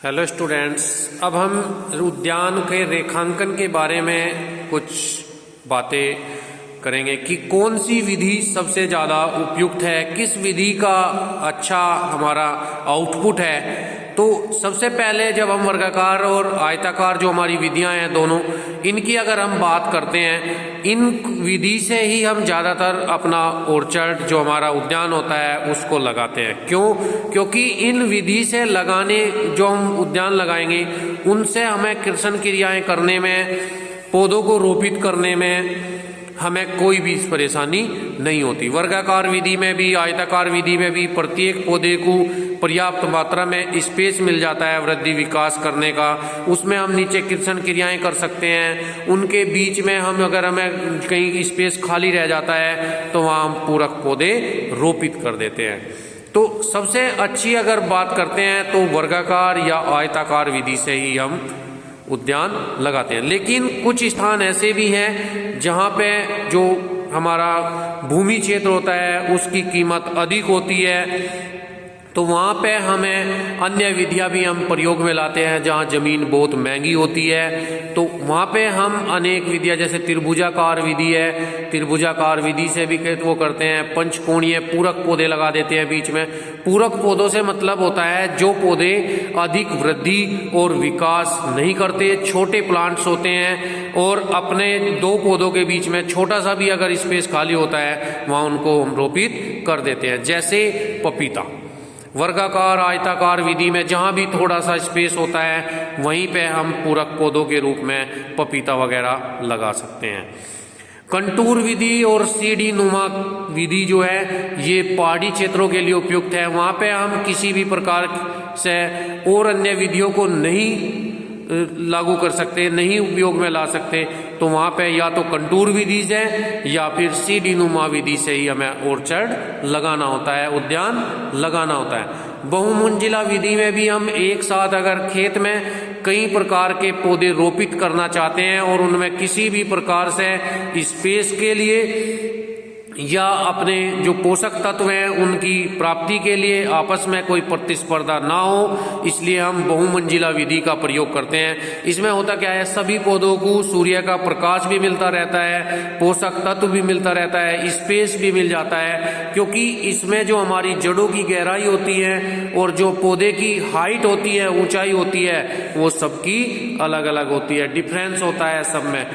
Hello students, अब हम उद्यान के रेखांकन के बारे में कुछ बातें करेंगे कि कौन सी विधि सबसे ज़्यादा उपयुक्त है, किस विधि का अच्छा हमारा आउटपुट है। तो सबसे पहले जब हम वर्गाकार और आयताकार जो हमारी विधियां हैं दोनों, इनकी अगर हम बात करते हैं, इन विधि से ही हम ज़्यादातर अपना ऑर्चर्ड जो हमारा उद्यान होता है उसको लगाते हैं। क्यों? क्योंकि इन विधि से लगाने जो हम उद्यान लगाएंगे उनसे हमें कृषि क्रियाएं करने में, पौधों को रोपित करने में हमें कोई भी परेशानी नहीं होती। वर्गाकार विधि में भी, आयताकार विधि में भी प्रत्येक पौधे को पर्याप्त मात्रा में स्पेस मिल जाता है वृद्धि विकास करने का। उसमें हम नीचे कृषि क्रियाएं कर सकते हैं। उनके बीच में हम अगर हमें कहीं स्पेस खाली रह जाता है तो वहाँ हम पूरक पौधे रोपित कर देते हैं। तो सबसे अच्छी अगर बात करते हैं तो वर्गाकार या आयताकार विधि से ही हम उद्यान लगाते हैं। लेकिन कुछ स्थान ऐसे भी हैं जहाँ पे जो हमारा भूमि क्षेत्र होता है उसकी कीमत अधिक होती है, तो वहाँ पे हमें अन्य विधियाँ भी हम प्रयोग में लाते हैं। जहाँ जमीन बहुत महंगी होती है तो वहाँ पे हम अनेक विधियाँ, जैसे त्रिभुजाकार विधि है, त्रिभुजाकार विधि से भी वो करते हैं। पंचकोणीय पूरक पौधे लगा देते हैं बीच में। पूरक पौधों से मतलब होता है जो पौधे अधिक वृद्धि और विकास नहीं करते, छोटे प्लांट्स होते हैं और अपने दो पौधों के बीच में छोटा सा भी अगर स्पेस खाली होता है वहाँ उनको हम रोपित कर देते हैं, जैसे पपीता। वर्गाकार आयताकार विधि में जहाँ भी थोड़ा सा स्पेस होता है वहीं पे हम पूरक पौधों के रूप में पपीता वगैरह लगा सकते हैं। कंटूर विधि और सीढ़ी नुमा विधि जो है ये पहाड़ी क्षेत्रों के लिए उपयुक्त है। वहाँ पे हम किसी भी प्रकार से और अन्य विधियों को नहीं लागू कर सकते, नहीं उपयोग में ला सकते, तो वहाँ पे या तो कंटूर विधि से या फिर सीढ़ी नुमा विधि से ही हमें ऑर्चर्ड लगाना होता है, उद्यान लगाना होता है। बहुमंजिला विधि में भी हम एक साथ अगर खेत में कई प्रकार के पौधे रोपित करना चाहते हैं और उनमें किसी भी प्रकार से स्पेस के लिए या अपने जो पोषक तत्व हैं उनकी प्राप्ति के लिए आपस में कोई प्रतिस्पर्धा ना हो, इसलिए हम बहुमंजिला विधि का प्रयोग करते हैं। इसमें होता क्या है, सभी पौधों को सूर्य का प्रकाश भी मिलता रहता है, पोषक तत्व भी मिलता रहता है, स्पेस भी मिल जाता है, क्योंकि इसमें जो हमारी जड़ों की गहराई होती है और जो पौधे की हाइट होती है, ऊंचाई होती है, वो सबकी अलग अलग होती है, डिफरेंस होता है सब में।